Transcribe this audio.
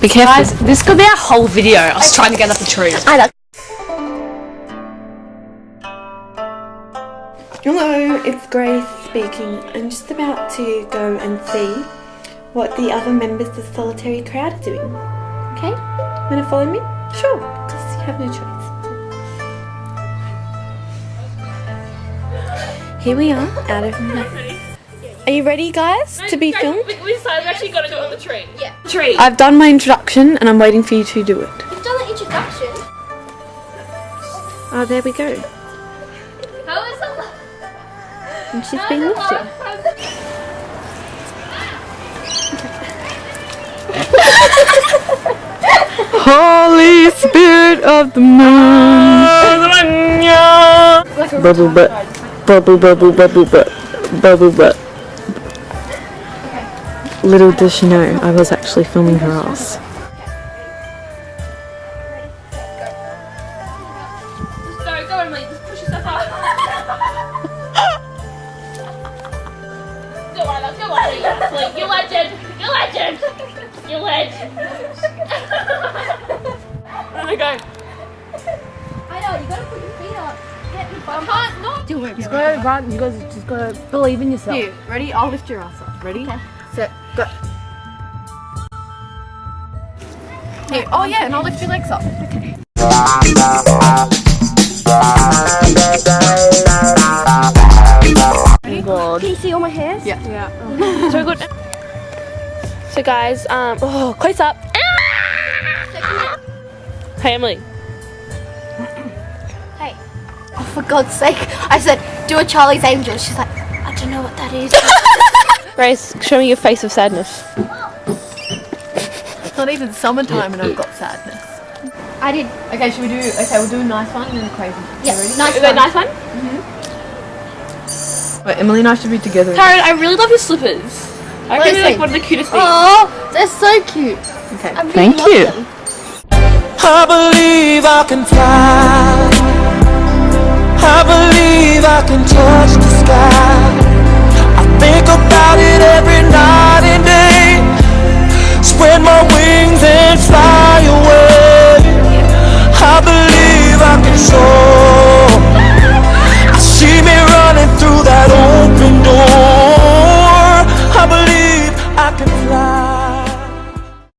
Be careful. Guys, this could be our whole video. I was trying to get up a tree. Hello, it's Grace speaking. I'm just about to go and see what the other members of the Solitary Crowd are doing. Okay? Wanna follow me? Sure, because you have no choice. Here we are, out of my... Are you ready, guys, to be filmed? We decided we actually got to do it on the tree. Yeah. Tree. I've done my introduction and I'm waiting for you to do it. You've done the introduction. Oh, there we go. How is that? And she's being lifted. Holy Spirit of the Moon. Bubble butt. Bubble bubble bubble butt. Bubble butt. Little does she know, I was actually filming her ass. Just go, Emily. Just push yourself up. Go on, Emily. You legend. You legend. You legend. There we go. I know, you gotta put your feet up. Get your bum. I can't not do it. Just gotta run. You guys just gotta believe in yourself. Here, ready? I'll lift your ass up. Ready? Okay. Set, go. Here, oh yeah, and I'll lift your legs up. Okay. Can you see all my hairs? Yeah. So good. So guys, close up. Hey Emily. Hey. Oh, for God's sake. I said, do a Charlie's Angels. She's like, I don't know what that is. Grace, show me your face of sadness. It's not even summertime and I've got sadness. I did. Okay, should we do, okay, we'll do a nice one and then a crazy one. Yeah, You ready? nice Is that a one. nice one? Wait, Emily and I should be together. Karen, I really love your slippers. I reckon they're like one of the cutest things. Oh, they're so cute. Okay, I really thank love you. them. I believe I can fly. I believe I can touch the sky.